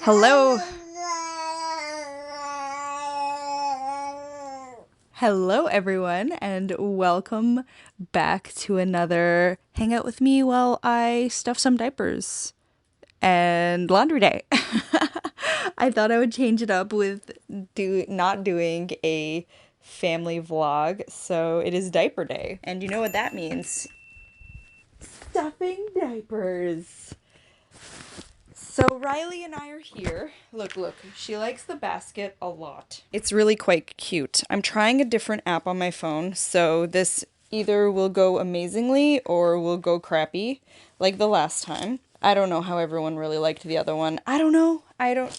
Hello. Hello, everyone, and welcome back to another Hangout with me while I stuff some diapers and laundry day. I thought I would change it up with not doing a family vlog, so it is diaper day. And you know what that means? Stuffing diapers. So Riley and I are here. Look, she likes the basket a lot. It's really quite cute. I'm trying a different app on my phone, so this either will go amazingly or will go crappy, like the last time. I don't know how everyone really liked the other one. I don't know.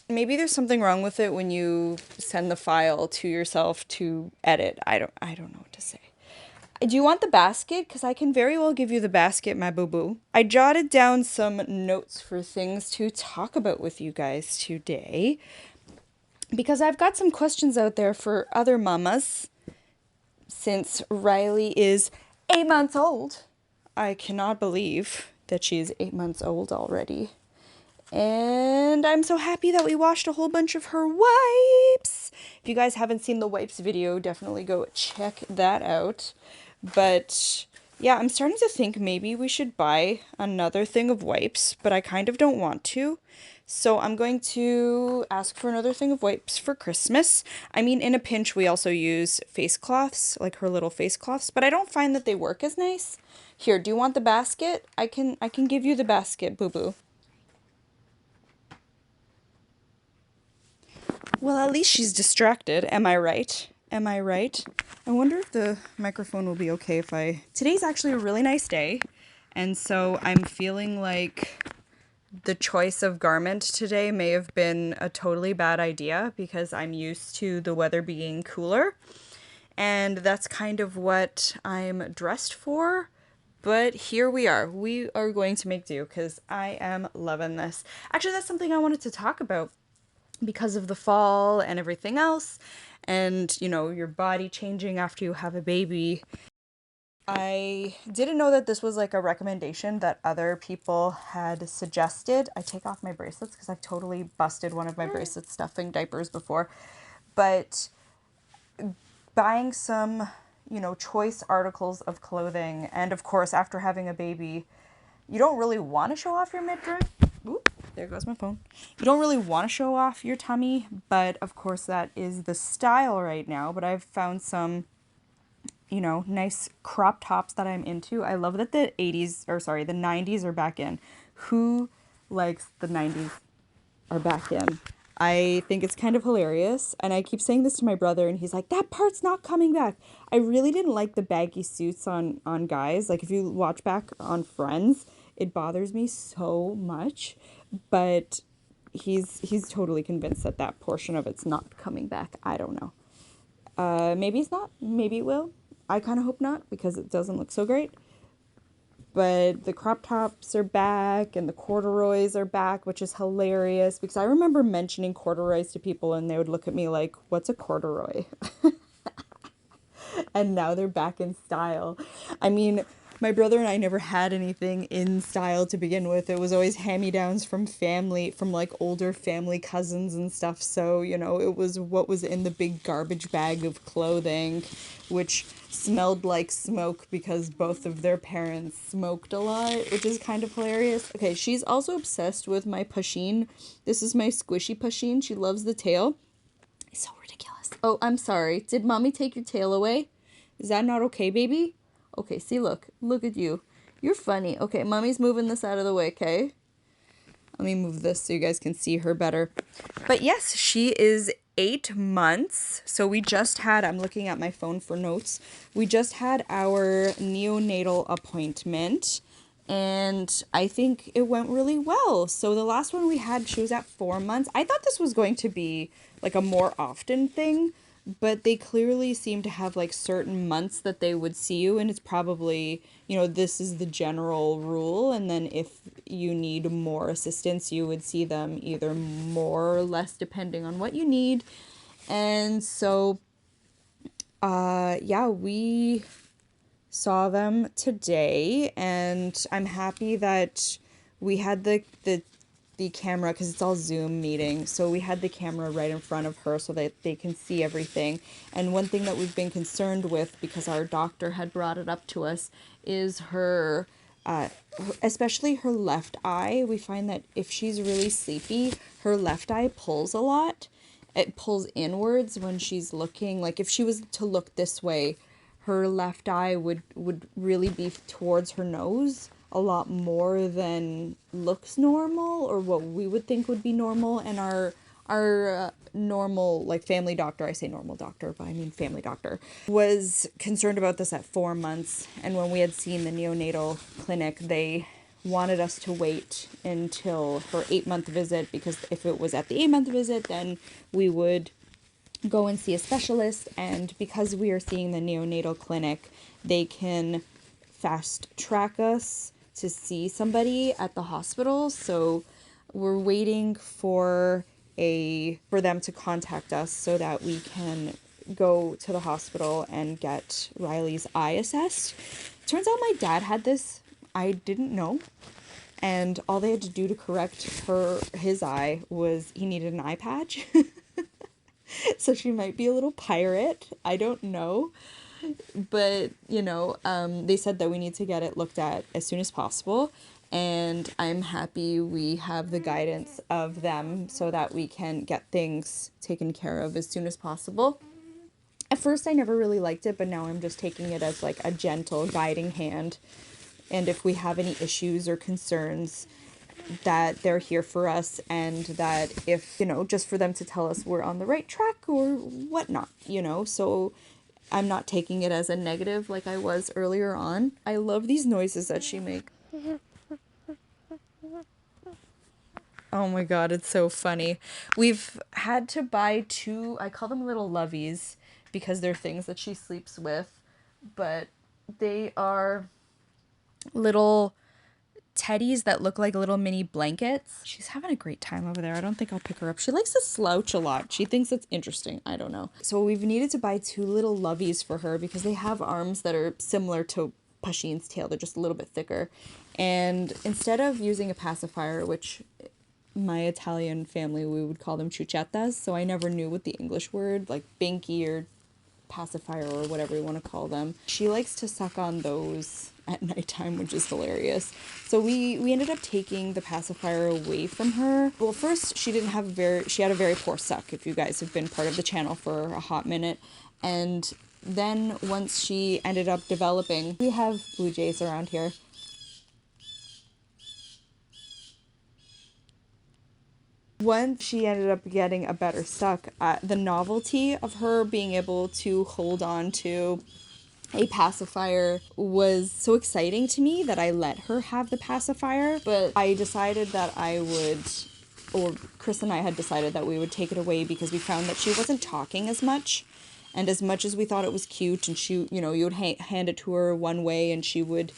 Maybe there's something wrong with it when you send the file to yourself to edit. I don't know what to say. Do you want the basket? Because I can very well give you the basket, my boo-boo. I jotted down some notes for things to talk about with you guys today. Because I've got some questions out there for other mamas. Since Riley is 8 months old. I cannot believe that she is 8 months old already. And I'm so happy that we washed a whole bunch of her wipes. If you guys haven't seen the wipes video, definitely go check that out. But yeah, I'm starting to think maybe we should buy another thing of wipes, but I kind of don't want to. So I'm going to ask for another thing of wipes for Christmas. I mean, in a pinch, we also use face cloths, like her little face cloths, but I don't find that they work as nice. Here, do you want the basket? I can give you the basket, boo-boo. Well, at least she's distracted. Am I right? Am I right? I wonder if the microphone will be okay if I... Today's actually a really nice day, and so I'm feeling like the choice of garment today may have been a totally bad idea because I'm used to the weather being cooler, and that's kind of what I'm dressed for. But here we are. We are going to make do because I am loving this. Actually, that's something I wanted to talk about because of the fall and everything else, and you know, your body changing after you have a baby. I didn't know that this was like a recommendation that other people had suggested. I take off my bracelets because I've totally busted one of my bracelets stuffing diapers before. But buying some, you know, choice articles of clothing, and of course, after having a baby, you don't really want to show off your midriff. Oop, there goes my phone. You don't really want to show off your tummy, but of course that is the style right now. But I've found some, you know, nice crop tops that I'm into. I love that the 80s, or sorry, the 90s are back in. Who likes the 90s are back in? I think it's kind of hilarious, and I keep saying this to my brother, and he's like, that part's not coming back. I really didn't like the baggy suits on guys. Like, if you watch back on Friends, it bothers me so much, but he's totally convinced that that portion of it's not coming back. I don't know. Maybe it's not. Maybe it will. I kind of hope not because it doesn't look so great. But the crop tops are back and the corduroys are back, which is hilarious because I remember mentioning corduroys to people and they would look at me like, what's a corduroy? And now they're back in style. I mean, my brother and I never had anything in style to begin with. It was always hand-me-downs from family, from like older family cousins and stuff. So, you know, it was what was in the big garbage bag of clothing, which smelled like smoke because both of their parents smoked a lot, which is kind of hilarious. Okay, she's also obsessed with my Pusheen. This is my squishy Pusheen. She loves the tail. It's so ridiculous. Oh, I'm sorry. Did mommy take your tail away? Is that not okay, baby? Okay, see, look at you. You're funny. Okay, mommy's moving this out of the way, okay? Let me move this so you guys can see her better. But yes, she is 8 months. So we just had, I'm looking at my phone for notes. We just had our neonatal appointment, and I think it went really well. So the last one we had, she was at 4 months. I thought this was going to be like a more often thing, but they clearly seem to have like certain months that they would see you, and it's probably, you know, this is the general rule, and then if you need more assistance you would see them either more or less depending on what you need. And so yeah, we saw them today, and I'm happy that we had the the camera, because it's all Zoom meeting, so we had the camera right in front of her so that they can see everything. And one thing that we've been concerned with, because our doctor had brought it up to us, is her especially her left eye. We find that if she's really sleepy, her left eye pulls a lot. It pulls inwards when she's looking. Like if she was to look this way, her left eye would really be towards her nose a lot more than looks normal, or what we would think would be normal. And our normal, like, family doctor, I say normal doctor, but I mean family doctor, was concerned about this at 4 months. And when we had seen the neonatal clinic, they wanted us to wait until her 8-month visit, because if it was at the 8-month visit, then we would go and see a specialist. And because we are seeing the neonatal clinic, they can fast track us to see somebody at the hospital. So we're waiting for them to contact us so that we can go to the hospital and get Riley's eye assessed. Turns out my dad had this. I didn't know. And all they had to do to correct his eye was he needed an eye patch. So she might be a little pirate. I don't know. But, they said that we need to get it looked at as soon as possible. And I'm happy we have the guidance of them so that we can get things taken care of as soon as possible. At first, I never really liked it, but now I'm just taking it as like a gentle guiding hand. And if we have any issues or concerns, that they're here for us, and that if, just for them to tell us we're on the right track or whatnot, so I'm not taking it as a negative like I was earlier on. I love these noises that she makes. Oh my god, it's so funny. We've had to buy 2, I call them little lovies, because they're things that she sleeps with, but they are little teddies that look like little mini blankets. She's having a great time over there. I don't think I'll pick her up. She likes to slouch a lot. She thinks it's interesting. I don't know. So we've needed to buy 2 little lovies for her because they have arms that are similar to Pusheen's tail. They're just a little bit thicker. And instead of using a pacifier, which my Italian family, we would call them chuchettas, so I never knew what the English word, like binky or pacifier or whatever you want to call them. She likes to suck on those at nighttime, which is hilarious. So we ended up taking the pacifier away from her. Well, first she had a very poor suck, if you guys have been part of the channel for a hot minute. And then once she ended up developing, we have blue jays around here. Once she ended up getting a better suck, the novelty of her being able to hold on to a pacifier was so exciting to me that I let her have the pacifier. But I decided that Chris and I had decided that we would take it away because we found that she wasn't talking as much. And as much as we thought it was cute, and she, you would hand it to her one way and she would,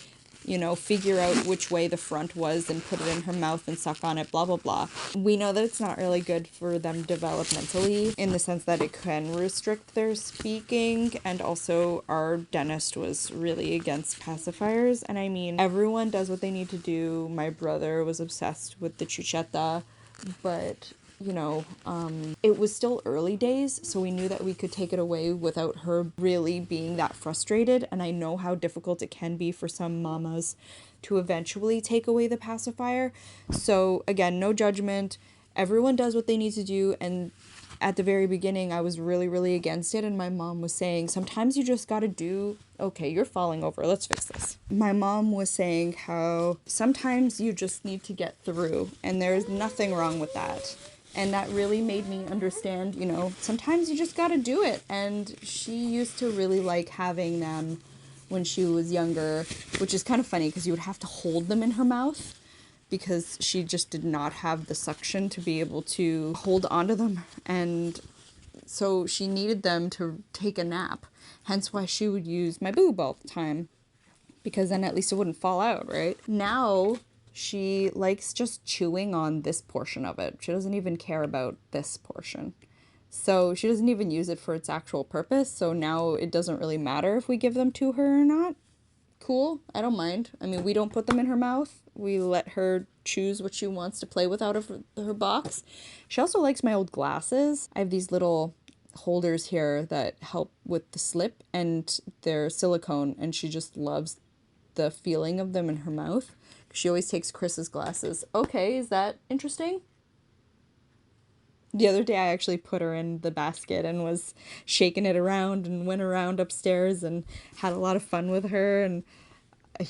figure out which way the front was and put it in her mouth and suck on it, blah, blah, blah. We know that it's not really good for them developmentally, in the sense that it can restrict their speaking. And also our dentist was really against pacifiers. And I mean, everyone does what they need to do. My brother was obsessed with the chucheta, but it was still early days, so we knew that we could take it away without her really being that frustrated. And I know how difficult it can be for some mamas to eventually take away the pacifier. So again, no judgment. Everyone does what they need to do. And at the very beginning, I was really, really against it. And my mom was saying, sometimes you just gotta do, okay, you're falling over, let's fix this. My mom was saying how sometimes you just need to get through, and there's nothing wrong with that. And that really made me understand, sometimes you just gotta do it. And she used to really like having them when she was younger, which is kind of funny because you would have to hold them in her mouth because she just did not have the suction to be able to hold onto them. And so she needed them to take a nap. Hence why she would use my boob all the time, because then at least it wouldn't fall out, right? Now she likes just chewing on this portion of it. She doesn't even care about this portion. So she doesn't even use it for its actual purpose. So now it doesn't really matter if we give them to her or not. cool. I don't mind. I mean, we don't put them in her mouth. We let her choose what she wants to play with out of her box. She also likes my old glasses. I have these little holders here that help with the slip, and they're silicone, and she just loves the feeling of them in her mouth. She always takes Chris's glasses. Okay, is that interesting? The other day I actually put her in the basket and was shaking it around and went around upstairs and had a lot of fun with her, and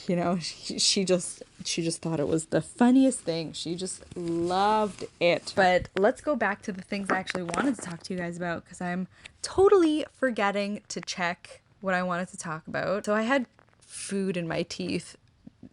you know, she just thought it was the funniest thing. She just loved it. But let's go back to the things I actually wanted to talk to you guys about, because I'm totally forgetting to check what I wanted to talk about. So I had food in my teeth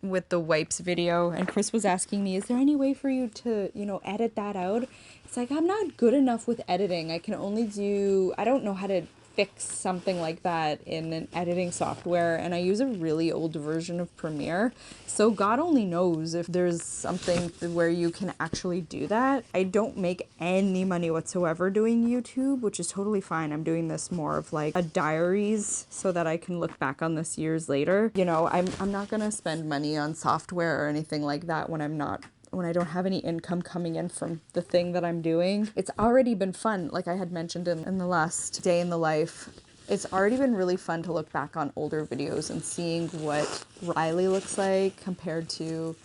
with the wipes video, and Chris was asking me, is there any way for you to, you know, edit that out? It's like, I'm not good enough with editing. I can only do, I don't know how to fix something like that in an editing software, and I use a really old version of Premiere, so God only knows if there's something where you can actually do that. I don't make any money whatsoever doing YouTube, which is totally fine. I'm doing this more of like a diaries so that I can look back on this years later. You know, I'm not gonna spend money on software or anything like that when I don't have any income coming in from the thing that I'm doing. It's already been fun, like I had mentioned in the last day in the life. It's already been really fun to look back on older videos and seeing what Riley looks like compared to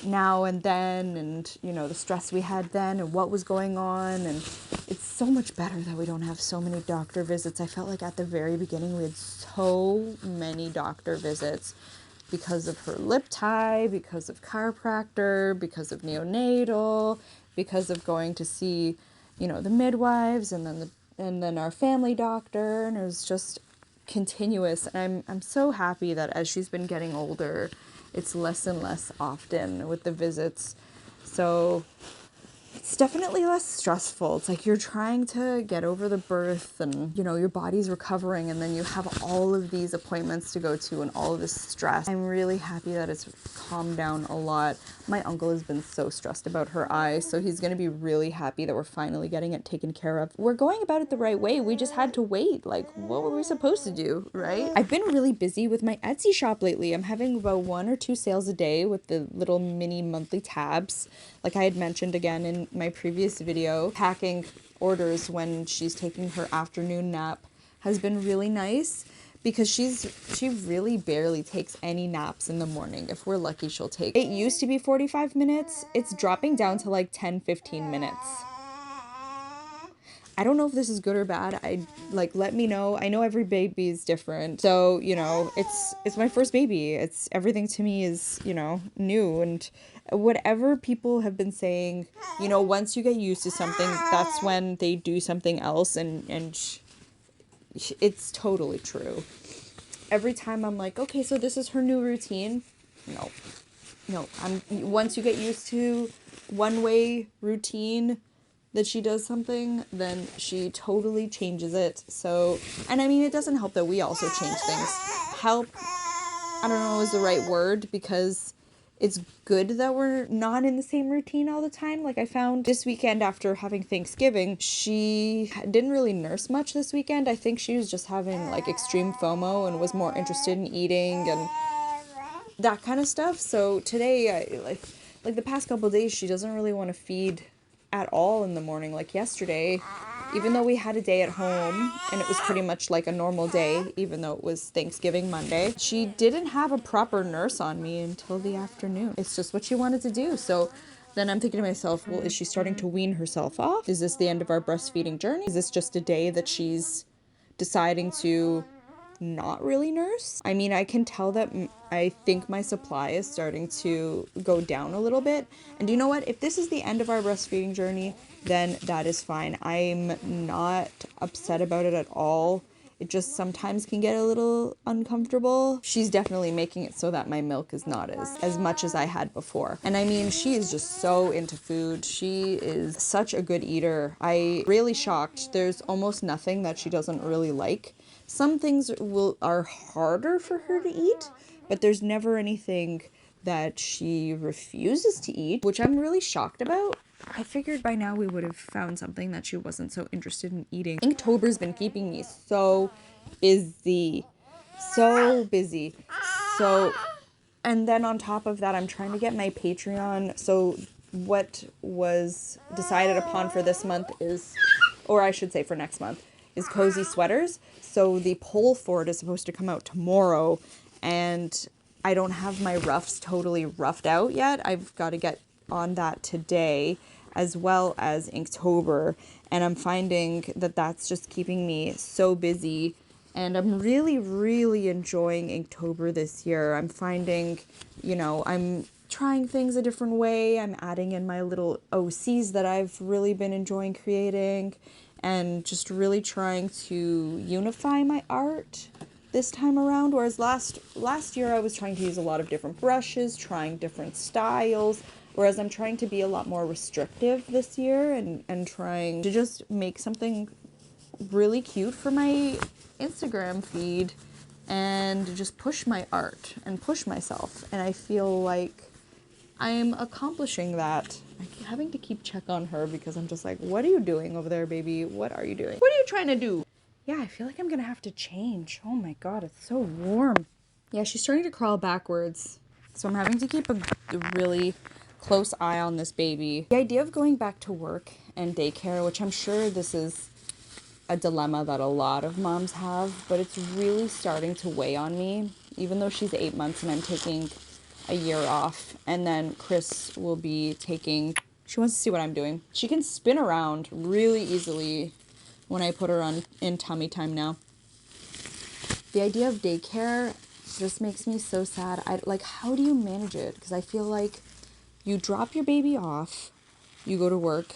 now and then, and you know, the stress we had then and what was going on. And it's so much better that we don't have so many doctor visits. I felt like at the very beginning we had so many doctor visits because of her lip tie, because of chiropractor, because of neonatal, because of going to see, you know, the midwives, and then our family doctor, and it was just continuous. And I'm so happy that as she's been getting older, it's less and less often with the visits. So it's definitely less stressful. It's like you're trying to get over the birth, and you know, your body's recovering, and then you have all of these appointments to go to and all of this stress. I'm really happy that it's calmed down a lot. My uncle has been so stressed about her eye, so he's going to be really happy that we're finally getting it taken care of. We're going about it the right way. We just had to wait. Like, what were we supposed to do, right? I've been really busy with my Etsy shop lately. I'm having about 1 or 2 sales a day with the little mini monthly tabs. Like I had mentioned again in my previous video, packing orders when she's taking her afternoon nap has been really nice, because she really barely takes any naps in the morning. If we're lucky, she'll take, it used to be 45 minutes. It's dropping down to like 10-15 minutes. I don't know if this is good or bad. Let me know. I know every baby is different. So, you know, it's my first baby. It's everything to me is, you know, new, and whatever people have been saying, you know, once you get used to something, that's when they do something else, and it's totally true. Every time I'm like, okay, so this is her new routine. No, once you get used to one way routine that she does something, then she totally changes it. So, and I mean, it doesn't help that we also change things. Help, I don't know is the right word, because it's good that we're not in the same routine all the time. Like I found this weekend after having Thanksgiving, she didn't really nurse much this weekend. I think she was just having like extreme FOMO and was more interested in eating and that kind of stuff. So today, like the past couple of days, she doesn't really want to feed at all in the morning. Like yesterday, even though we had a day at home and it was pretty much like a normal day, even though it was Thanksgiving Monday, she didn't have a proper nurse on me until the afternoon. It's just what she wanted to do. So then I'm thinking to myself, well, is she starting to wean herself off? Is this the end of our breastfeeding journey? Is this just a day that she's deciding to not really nurse? I mean, I can tell that I think my supply is starting to go down a little bit. And you know what? If this is the end of our breastfeeding journey, then that is fine. I'm not upset about it at all. It just sometimes can get a little uncomfortable. She's definitely making it so that my milk is not as much as I had before. And I mean, she is just so into food. She is such a good eater. I'm really shocked. There's almost nothing that she doesn't really like. Some things are harder for her to eat, but there's never anything that she refuses to eat, which I'm really shocked about. I figured by now we would have found something that she wasn't so interested in eating. Inktober's been keeping me so busy. So busy. So, and then on top of that, I'm trying to get my Patreon. So what was decided upon for this month is, or I should say for next month, is cozy sweaters. So the poll for it is supposed to come out tomorrow, and I don't have my ruffs totally roughed out yet. I've got to get on that today, as well as Inktober, and I'm finding that that's just keeping me so busy, and I'm really, really enjoying Inktober this year. I'm finding, you know, I'm trying things a different way. I'm adding in my little OCs that I've really been enjoying creating, and just really trying to unify my art this time around. Whereas last year I was trying to use a lot of different brushes, trying different styles, whereas I'm trying to be a lot more restrictive this year, and trying to just make something really cute for my Instagram feed and just push my art and push myself. And I feel like I'm accomplishing that. I'm having to keep check on her because I'm just like, what are you doing over there, baby? What are you doing? What are you trying to do? Yeah, I feel like I'm gonna have to change. Oh my god, it's so warm. Yeah, she's starting to crawl backwards. So I'm having to keep a really close eye on this baby. The idea of going back to work and daycare, which I'm sure this is a dilemma that a lot of moms have, but it's really starting to weigh on me, even though she's 8 months and I'm taking a year off. And then Chris will be taking, she wants to see what I'm doing. She can spin around really easily when I put her on in tummy time now. The idea of daycare just makes me so sad. Like, how do you manage it? Because I feel like you drop your baby off, you go to work,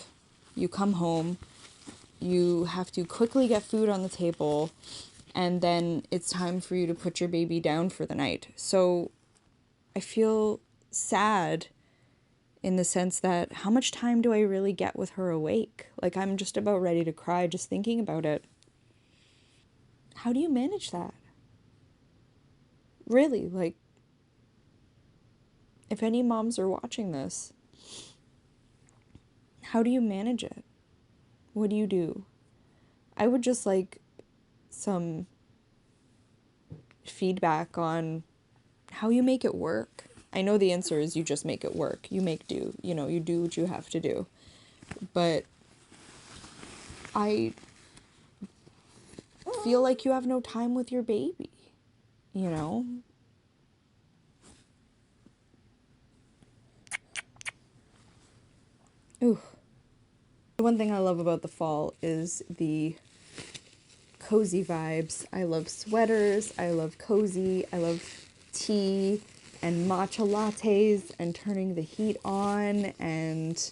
you come home, you have to quickly get food on the table, and then it's time for you to put your baby down for the night. So I feel sad in the sense that how much time do I really get with her awake? Like, I'm just about ready to cry just thinking about it. How do you manage that? Really, like, if any moms are watching this, how do you manage it? What do you do? I would just like some feedback on how you make it work. I know the answer is you just make it work. You make do. You know, you do what you have to do. But I feel like you have no time with your baby, you know? Ooh. The one thing I love about the fall is the cozy vibes. I love sweaters, I love cozy, I love tea and matcha lattes and turning the heat on and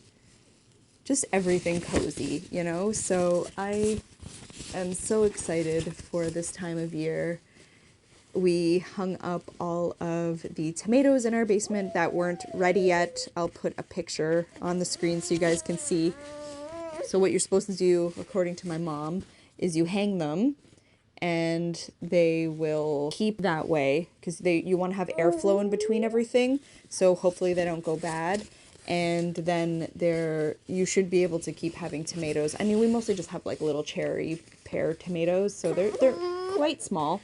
just everything cozy, you know? So I am so excited for this time of year. We hung up all of the tomatoes in our basement that weren't ready yet. I'll put a picture on the screen so you guys can see. So what you're supposed to do, according to my mom, is you hang them and they will keep that way because you want to have airflow in between everything. So hopefully they don't go bad. And then you should be able to keep having tomatoes. I mean, we mostly just have like little cherry pear tomatoes, so they're quite small.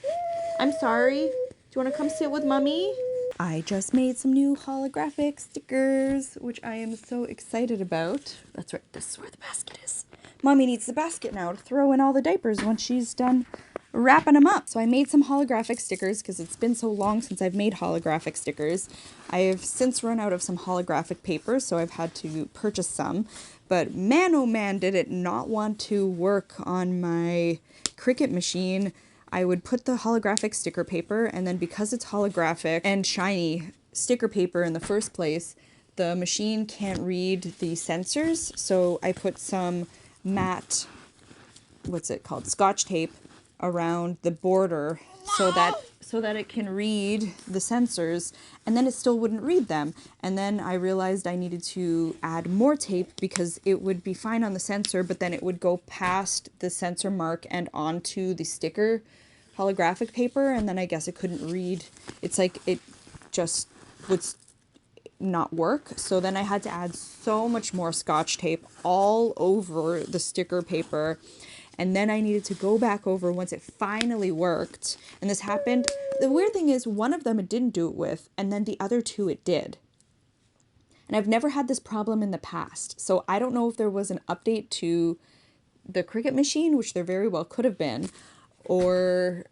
I'm sorry. Do you want to come sit with mommy? I just made some new holographic stickers, which I am so excited about. That's right, this is where the basket is. Mommy needs the basket now to throw in all the diapers once she's done wrapping them up. So I made some holographic stickers because it's been so long since I've made holographic stickers. I have since run out of some holographic paper, so I've had to purchase some. But man, oh man, did it not want to work on my Cricut machine. I would put the holographic sticker paper, and then because it's holographic and shiny sticker paper in the first place, the machine can't read the sensors. So I put some matte, what's it called, Scotch tape around the border so that it can read the sensors, and then it still wouldn't read them. And then I realized I needed to add more tape because it would be fine on the sensor, but then it would go past the sensor mark and onto the sticker holographic paper, and then I guess it couldn't read. It's like it just would not work. So then I had to add so much more Scotch tape all over the sticker paper. And then I needed to go back over once it finally worked. And this happened the weird thing is one of them it didn't do it with, and then the other two it did. And I've never had this problem in the past. So I don't know if there was an update to the Cricut machine, which there very well could have been, or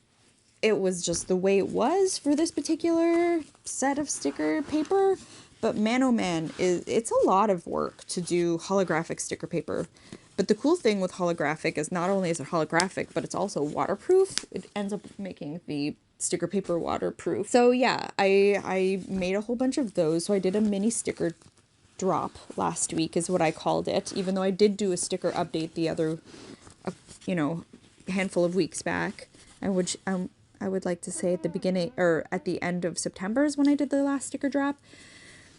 it was just the way it was for this particular set of sticker paper. But man, oh man, it's a lot of work to do holographic sticker paper. But the cool thing with holographic is not only is it holographic, but it's also waterproof. It ends up making the sticker paper waterproof. So yeah, I made a whole bunch of those. So I did a mini sticker drop last week is what I called it, even though I did do a sticker update the other, handful of weeks back. I would like to say at the beginning or at the end of September is when I did the last sticker drop.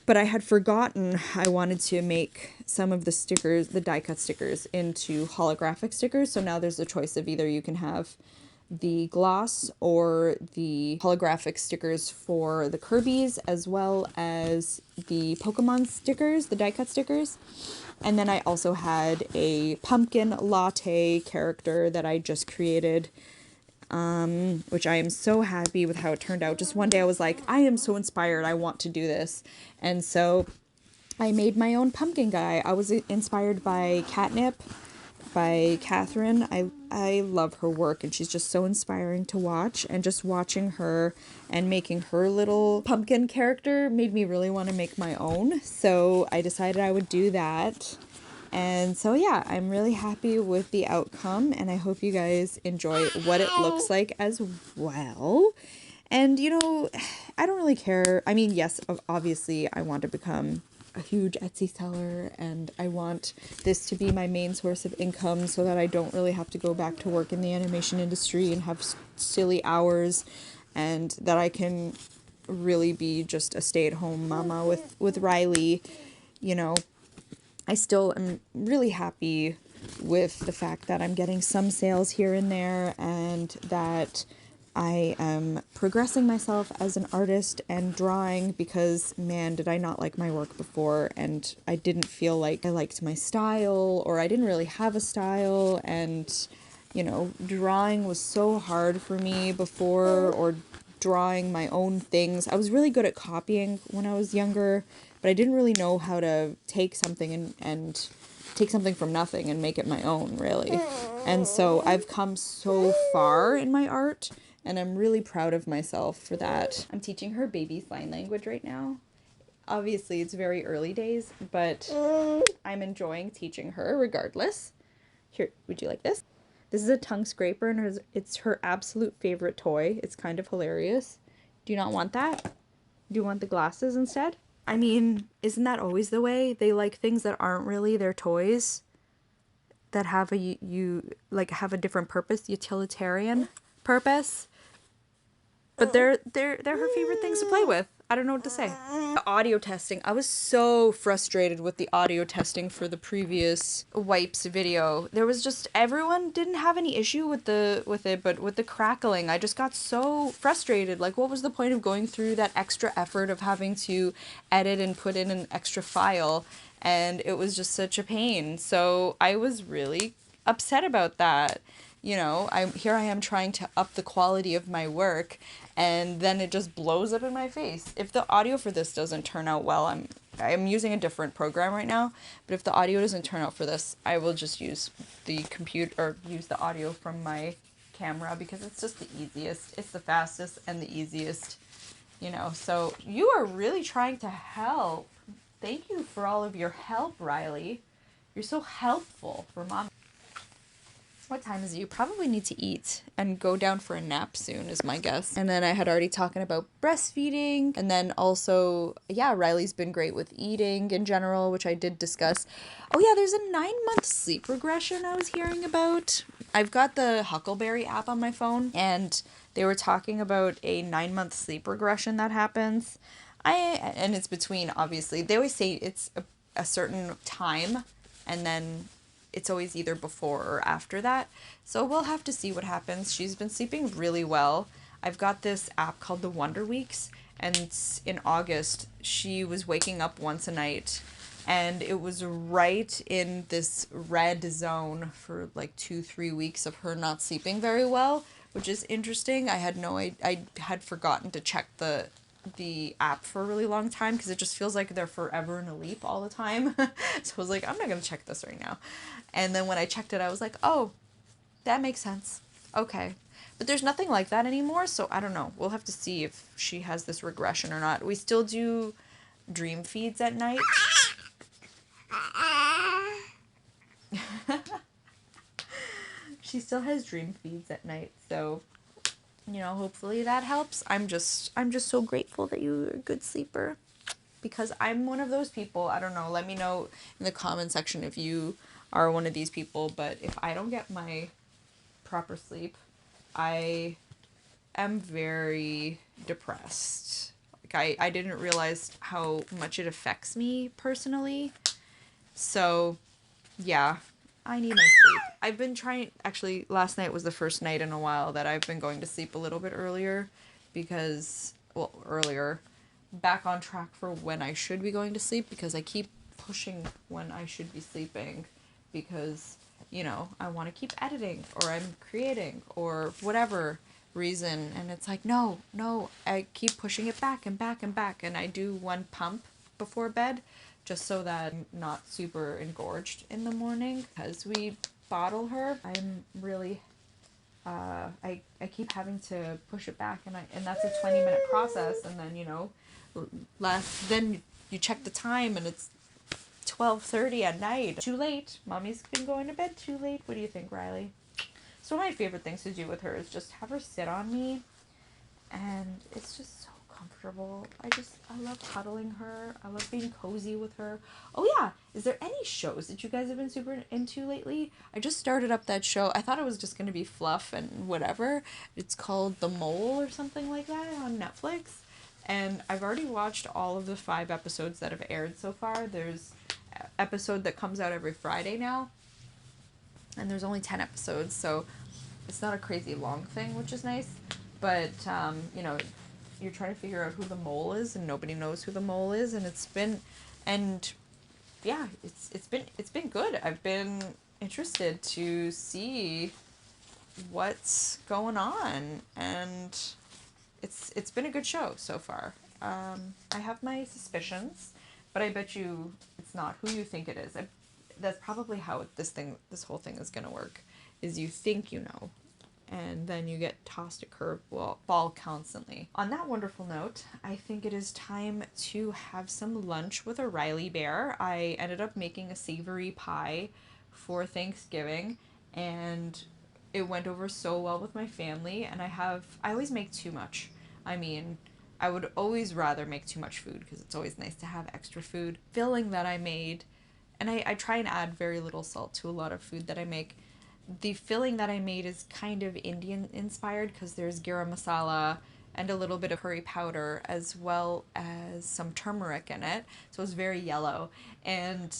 But I had forgotten I wanted to make some of the stickers, the die cut stickers, into holographic stickers. So now there's a choice of either you can have the gloss or the holographic stickers for the Kirby's, as well as the Pokemon stickers, the die cut stickers. And then I also had a pumpkin latte character that I just created, which I am so happy with how it turned out. Just one day I was like, I am so inspired, I want to do this. And so I made my own pumpkin guy. I was inspired by Catnip, by Catherine. I love her work, and she's just so inspiring to watch. And just watching her and making her little pumpkin character made me really want to make my own. So I decided I would do that. And so yeah, I'm really happy with the outcome, and I hope you guys enjoy what it looks like as well. And I don't really care. I mean, yes, obviously I want to become a huge Etsy seller, and I want this to be my main source of income so that I don't really have to go back to work in the animation industry and have silly hours, and that I can really be just a stay-at-home mama with Riley. I still am really happy with the fact that I'm getting some sales here and there, and that I am progressing myself as an artist and drawing, because man, did I not like my work before, and I didn't feel like I liked my style, or I didn't really have a style, and drawing was so hard for me before, or drawing my own things. I was really good at copying when I was younger, but I didn't really know how to take something and take something from nothing and make it my own, really. And so I've come so far in my art, and I'm really proud of myself for that. I'm teaching her baby sign language right now. Obviously, it's very early days, but I'm enjoying teaching her regardless. Here, would you like this? This is a tongue scraper, and it's her absolute favorite toy. It's kind of hilarious. Do you not want that? Do you want the glasses instead? I mean, isn't that always the way? They like things that aren't really their toys, that have have a different purpose, utilitarian purpose. But they're her favorite things to play with. I don't know what to say. The audio testing. I was so frustrated with the audio testing for the previous wipes video. There was just, everyone didn't have any issue with it, but with the crackling, I just got so frustrated. Like, what was the point of going through that extra effort of having to edit and put in an extra file? And it was just such a pain. So I was really upset about that. Here I am trying to up the quality of my work, and then it just blows up in my face. If the audio for this doesn't turn out well, I'm using a different program right now, but if the audio doesn't turn out for this, I will just use the computer, or use the audio from my camera, because it's just the easiest. It's the fastest and the easiest, So you are really trying to help. Thank you for all of your help, Riley. You're so helpful for Mom. What time is it? You probably need to eat and go down for a nap soon, is my guess. And then I had already talking about breastfeeding. And then also, yeah, Riley's been great with eating in general, which I did discuss. Oh yeah, there's a 9-month sleep regression I was hearing about. I've got the Huckleberry app on my phone, and they were talking about a 9-month sleep regression that happens. And it's between, obviously, they always say it's a certain time, and then it's always either before or after that. So we'll have to see what happens. She's been sleeping really well. I've got this app called the Wonder Weeks, and in August, she was waking up once a night, and it was right in this red zone for like 2-3 weeks of her not sleeping very well, which is interesting. I had forgotten to check the app for a really long time because it just feels like they're forever in a leap all the time. So I was like, I'm not gonna check this right now. And then when I checked it, I was like, oh, that makes sense. Okay. But there's nothing like that anymore, so I don't know. We'll have to see if she has this regression or not. We still do dream feeds at night. She still has dream feeds at night, so hopefully that helps. I'm just so grateful that you're a good sleeper, because I'm one of those people. I don't know, let me know in the comment section if you are one of these people, but if I don't get my proper sleep, I am very depressed. Like I didn't realize how much it affects me personally. So, yeah, I need my sleep. I've been trying, actually, last night was the first night in a while that I've been going to sleep a little bit earlier because, well, earlier, back on track for when I should be going to sleep, because I keep pushing when I should be sleeping because, I want to keep editing or I'm creating or whatever reason, and it's like, no, I keep pushing it back and back and back, and I do one pump before bed just so that I'm not super engorged in the morning. Because we bottle her, I'm really I keep having to push it back, and that's a 20-minute process, and then then you check the time and it's 12:30 at night. Too late. Mommy's been going to bed too late. What do you think, Riley? So one of my favorite things to do with her is just have her sit on me, and it's just so comfortable. I love cuddling her. I love being cozy with her. Oh yeah, is there any shows that you guys have been super into lately? I just started up that show. I thought it was just going to be fluff and whatever. It's called The Mole or something like that on Netflix. And I've already watched all of the 5 episodes that have aired so far. There's an episode that comes out every Friday now. And there's only 10 episodes, so it's not a crazy long thing, which is nice. But, you're trying to figure out who the mole is, and nobody knows who the mole is, and it's been good. I've been interested to see what's going on, and it's been a good show so far. I have my suspicions, but I bet you it's not who you think it is. That's probably how this whole thing is gonna work, is you think you know, and then you get tossed a curveball constantly. On that wonderful note, I think it is time to have some lunch with a Riley Bear. I ended up making a savory pie for Thanksgiving, and it went over so well with my family, and I always make too much. I mean, I would always rather make too much food because it's always nice to have extra food. Filling that I made, and I try and add very little salt to a lot of food that I make. The filling that I made is kind of Indian inspired because there's garam masala and a little bit of curry powder as well as some turmeric in it. So it's very yellow. And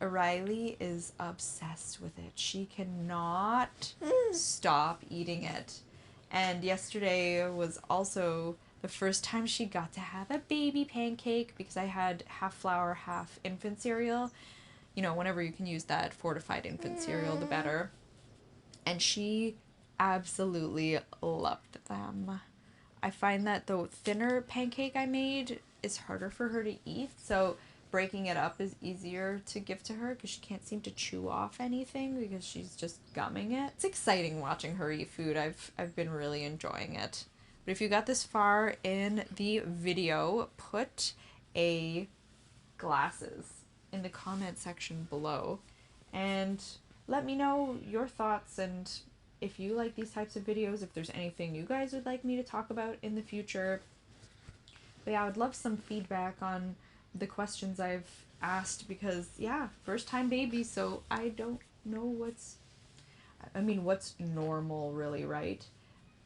Riley is obsessed with it. She cannot stop eating it. And yesterday was also the first time she got to have a baby pancake because I had half flour, half infant cereal. Whenever you can use that fortified infant cereal, the better. And she absolutely loved them. I find that the thinner pancake I made is harder for her to eat, so breaking it up is easier to give to her because she can't seem to chew off anything because she's just gumming it. It's exciting watching her eat food. I've been really enjoying it. But if you got this far in the video, put a glasses in the comment section below and let me know your thoughts, and if you like these types of videos, if there's anything you guys would like me to talk about in the future. But yeah, I would love some feedback on the questions I've asked because, yeah, first time baby, so I don't know what's normal really, right?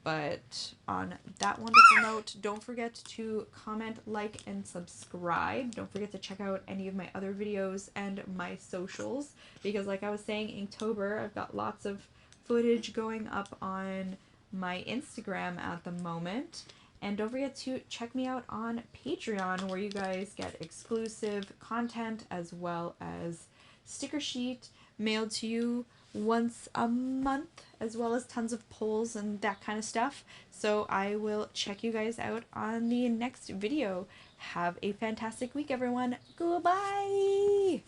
But on that wonderful note, don't forget to comment, like, and subscribe. Don't forget to check out any of my other videos and my socials, because like I was saying, Inktober, I've got lots of footage going up on my Instagram at the moment. And don't forget to check me out on Patreon, where you guys get exclusive content as well as sticker sheet, mailed to you once a month, as well as tons of polls and that kind of stuff. So I will check you guys out on the next video. Have a fantastic week, everyone. Goodbye!